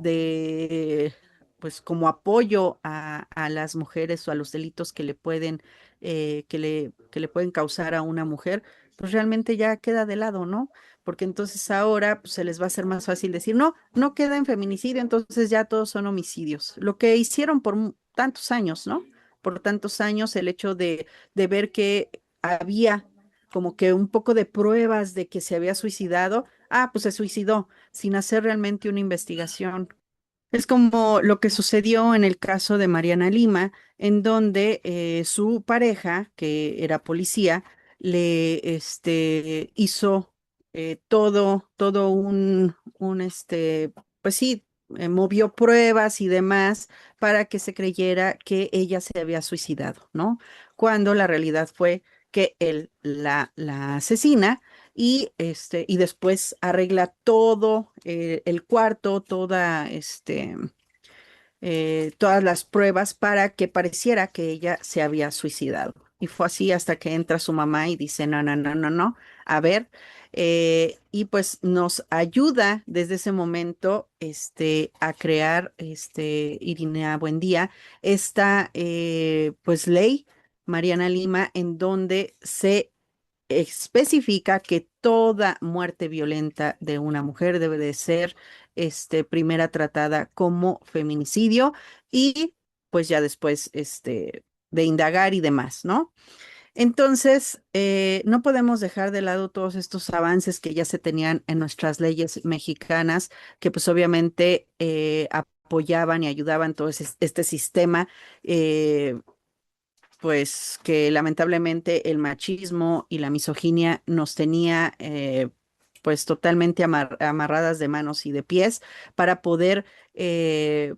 pues como apoyo a las mujeres o a los delitos que le pueden, que le pueden causar a una mujer, pues realmente ya queda de lado, ¿no? Porque entonces ahora pues, se les va a hacer más fácil decir, no, no queda en feminicidio, entonces ya todos son homicidios. Lo que hicieron por tantos años, ¿no? Por tantos años, el hecho de ver que había como que un poco de pruebas de que se había suicidado, pues se suicidó sin hacer realmente una investigación. Es como lo que sucedió en el caso de Mariana Lima, en donde su pareja, que era policía, le hizo todo pues sí, movió pruebas y demás para que se creyera que ella se había suicidado, ¿no? Cuando la realidad fue que él la asesina y después arregla todo el cuarto, todas las pruebas para que pareciera que ella se había suicidado. Y fue así hasta que entra su mamá y dice, no, no, no, no, no, a ver, y pues nos ayuda desde ese momento a crear, Irinea Buendía, esta pues ley, Mariana Lima, en donde se especifica que toda muerte violenta de una mujer debe de ser primera tratada como feminicidio y pues ya después de indagar y demás, ¿no? Entonces, no podemos dejar de lado todos estos avances que ya se tenían en nuestras leyes mexicanas, que pues obviamente apoyaban y ayudaban todo este sistema pues que lamentablemente el machismo y la misoginia nos tenía pues totalmente amarradas de manos y de pies para poder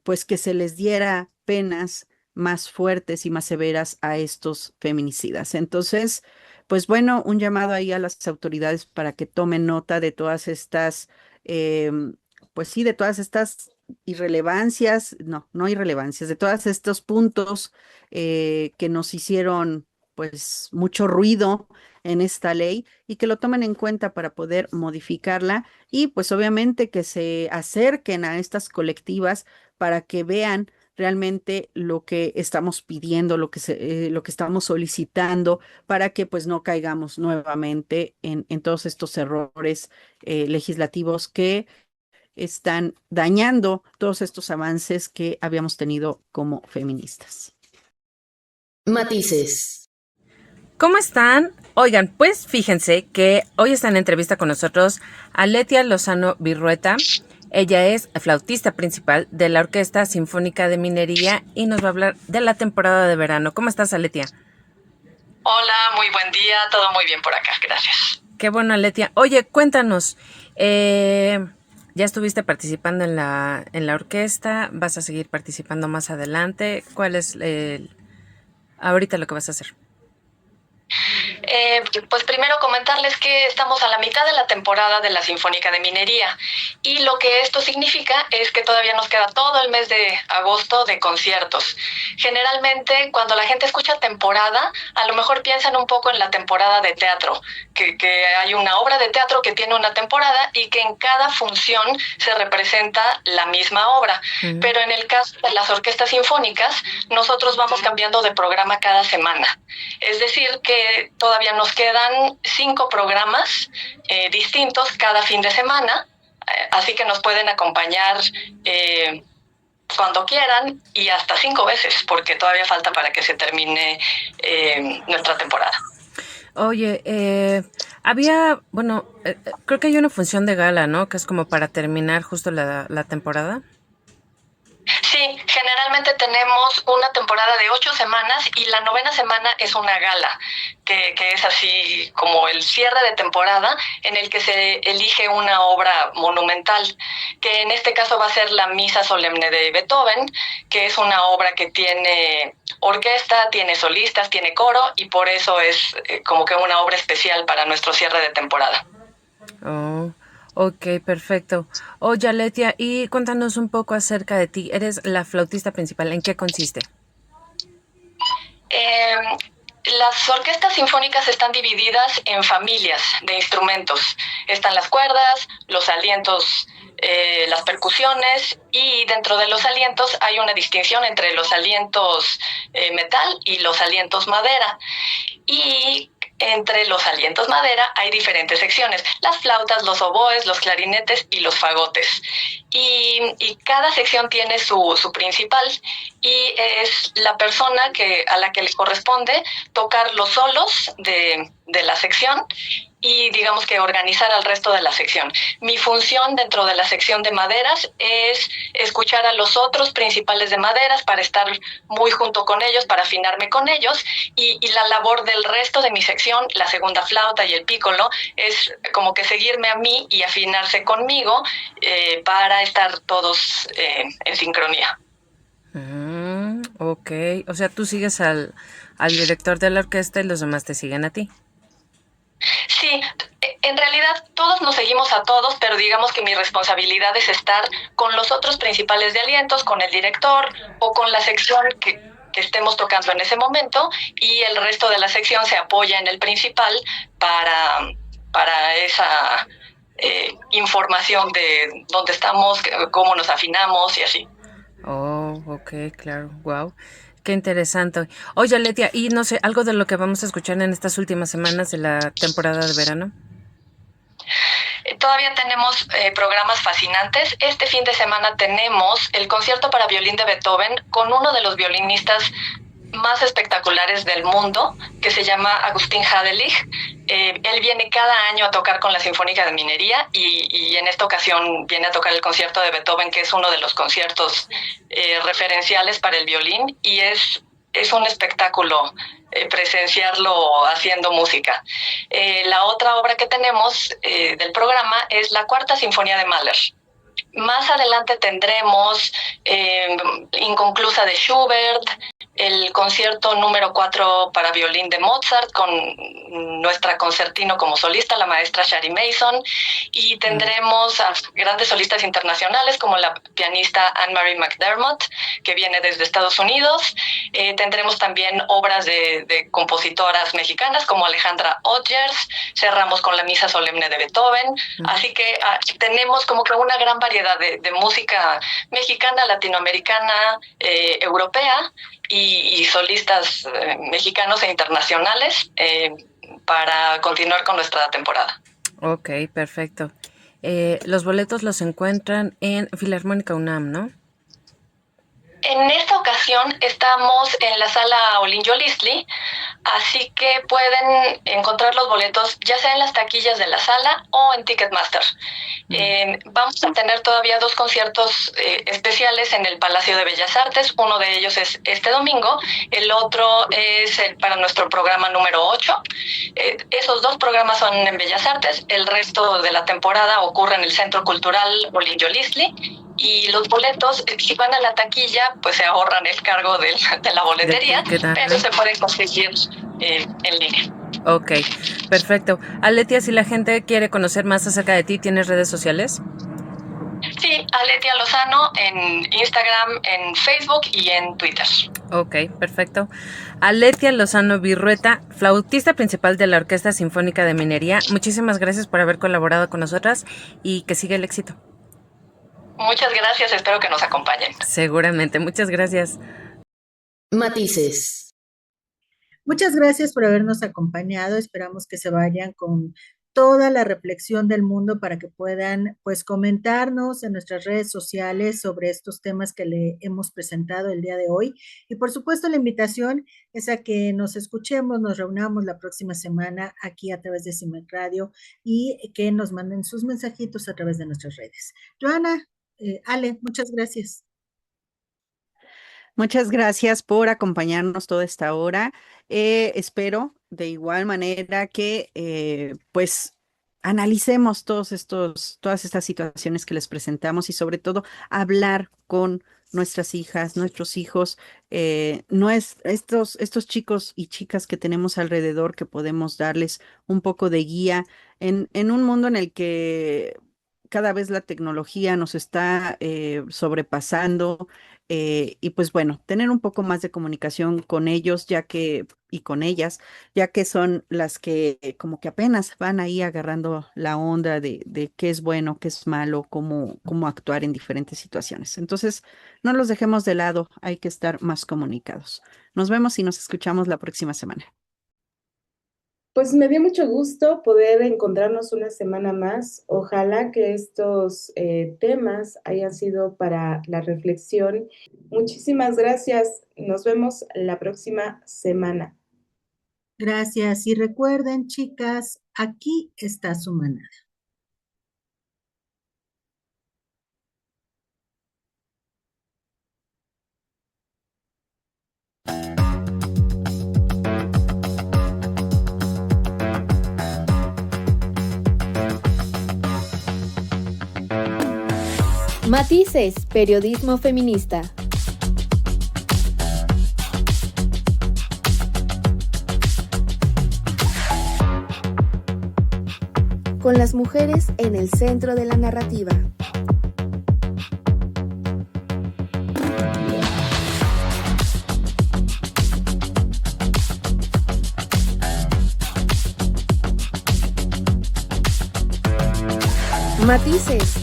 pues que se les diera penas más fuertes y más severas a estos feminicidas. Entonces, pues bueno, un llamado ahí a las autoridades para que tomen nota de todas estas, pues sí, de todas estas irrelevancias, no irrelevancias, de todos estos puntos que nos hicieron pues mucho ruido en esta ley y que lo tomen en cuenta para poder modificarla y pues obviamente que se acerquen a estas colectivas para que vean realmente lo que estamos pidiendo, lo que estamos solicitando para que pues no caigamos nuevamente en todos estos errores legislativos que están dañando todos estos avances que habíamos tenido como feministas. Matices. ¿Cómo están? Oigan, pues fíjense que hoy está en entrevista con nosotros Aletia Lozano Virrueta. Ella es flautista principal de la Orquesta Sinfónica de Minería y nos va a hablar de la temporada de verano. ¿Cómo estás, Aletia? Hola, muy buen día, todo muy bien por acá, gracias. Qué bueno, Aletia. Oye, cuéntanos, ya estuviste participando en la orquesta, vas a seguir participando más adelante. ¿Cuál es ahorita lo que vas a hacer? Pues primero comentarles que estamos a la mitad de la temporada de la Sinfónica de Minería y lo que esto significa es que todavía nos queda todo el mes de agosto de conciertos. Generalmente cuando la gente escucha temporada, a lo mejor piensan un poco en la temporada de teatro, que hay una obra de teatro que tiene una temporada y que en cada función se representa la misma obra. Pero en el caso de las orquestas sinfónicas, nosotros vamos cambiando de programa cada semana. Es decir, que todavía nos quedan 5 programas distintos cada fin de semana, así que nos pueden acompañar cuando quieran y hasta 5 veces, porque todavía falta para que se termine nuestra temporada. Oye, creo que hay una función de gala, ¿no? Que es como para terminar justo la temporada. Sí, generalmente tenemos una temporada de 8 semanas y la 9ª semana es una gala, que es así como el cierre de temporada en el que se elige una obra monumental, que en este caso va a ser la Misa Solemne de Beethoven, que es una obra que tiene orquesta, tiene solistas, tiene coro y por eso es como que una obra especial para nuestro cierre de temporada. Oh. Ok, perfecto. Oye, Letia, y cuéntanos un poco acerca de ti. Eres la flautista principal. ¿En qué consiste? Eh, las orquestas sinfónicas están divididas en familias de instrumentos. Están las cuerdas, los alientos, las percusiones, y dentro de los alientos hay una distinción entre los alientos metal y los alientos madera. Y entre los alientos madera hay diferentes secciones: las flautas, los oboes, los clarinetes y los fagotes. Y cada sección tiene su principal, y es la persona a la que le corresponde tocar los solos de la sección y, digamos, que organizar al resto de la sección. Mi función dentro de la sección de maderas es escuchar a los otros principales de maderas para estar muy junto con ellos, para afinarme con ellos, y la labor del resto de mi sección, la segunda flauta y el pícolo, es como que seguirme a mí y afinarse conmigo para estar todos en sincronía. Ok, o sea, tú sigues al director de la orquesta y los demás te siguen a ti. Sí, en realidad todos nos seguimos a todos, pero digamos que mi responsabilidad es estar con los otros principales de alientos, con el director o con la sección que estemos tocando en ese momento, y el resto de la sección se apoya en el principal para esa información de dónde estamos, cómo nos afinamos y así. Oh, ok, claro, wow. Qué interesante. Oye, Letia, y no sé, algo de lo que vamos a escuchar en estas últimas semanas de la temporada de verano. Todavía tenemos programas fascinantes. Este fin de semana tenemos el concierto para violín de Beethoven con uno de los violinistas más espectaculares del mundo, que se llama Agustín Hadelich. Él viene cada año a tocar con la Sinfónica de Minería, y en esta ocasión viene a tocar el concierto de Beethoven, que es uno de los conciertos referenciales para el violín, y es un espectáculo presenciarlo haciendo música. La otra obra que tenemos del programa es la Cuarta Sinfonía de Mahler. Más adelante tendremos Inconclusa de Schubert, el concierto número 4 para violín de Mozart, con nuestra concertino como solista, la maestra Shari Mason, y tendremos a grandes solistas internacionales como la pianista Anne-Marie McDermott, que viene desde Estados Unidos. Tendremos también obras de compositoras mexicanas como Alejandra Odgers. Cerramos con la Misa Solemne de Beethoven. Así que tenemos como que una gran variedad de música mexicana, latinoamericana, europea, y solistas mexicanos e internacionales para continuar con nuestra temporada. Ok, perfecto. Los boletos los encuentran en Filarmónica UNAM, ¿no? En esta ocasión estamos en la sala Olin Yolistli, así que pueden encontrar los boletos ya sea en las taquillas de la sala o en Ticketmaster. Vamos a tener todavía 2 conciertos especiales en el Palacio de Bellas Artes. Uno de ellos es este domingo, el otro es para nuestro programa número 8. Esos 2 programas son en Bellas Artes, el resto de la temporada ocurre en el Centro Cultural Olin Yolistli. Y los boletos, si van a la taquilla, pues se ahorran el cargo de la boletería, pero se pueden conseguir en línea. Ok, perfecto. Aletia, si la gente quiere conocer más acerca de ti, ¿tienes redes sociales? Sí, Aletia Lozano en Instagram, en Facebook y en Twitter. Ok, perfecto. Aletia Lozano Virrueta, flautista principal de la Orquesta Sinfónica de Minería. Muchísimas gracias por haber colaborado con nosotras y que siga el éxito. Muchas gracias, espero que nos acompañen. Seguramente, muchas gracias. Matices. Muchas gracias por habernos acompañado. Esperamos que se vayan con toda la reflexión del mundo para que puedan, pues, comentarnos en nuestras redes sociales sobre estos temas que le hemos presentado el día de hoy. Y por supuesto, la invitación es a que nos escuchemos, nos reunamos la próxima semana aquí a través de CIMAC Radio y que nos manden sus mensajitos a través de nuestras redes. Joana, Ale, muchas gracias. Muchas gracias por acompañarnos toda esta hora. Espero de igual manera que pues analicemos todas estas situaciones que les presentamos y sobre todo hablar con nuestras hijas, nuestros hijos, estos chicos y chicas que tenemos alrededor, que podemos darles un poco de guía en un mundo en el que cada vez la tecnología nos está sobrepasando y pues bueno, tener un poco más de comunicación con ellos y con ellas, ya que son las que como que apenas van ahí agarrando la onda de qué es bueno, qué es malo, cómo actuar en diferentes situaciones. Entonces, no los dejemos de lado, hay que estar más comunicados. Nos vemos y nos escuchamos la próxima semana. Pues me dio mucho gusto poder encontrarnos una semana más. Ojalá que estos temas hayan sido para la reflexión. Muchísimas gracias. Nos vemos la próxima semana. Gracias. Y recuerden, chicas, aquí está su manada. Matices, periodismo feminista. Con las mujeres en el centro de la narrativa. Matices.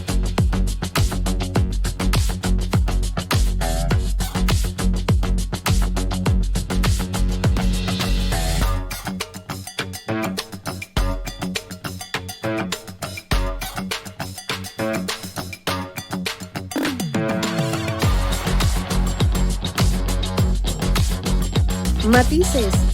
Matices.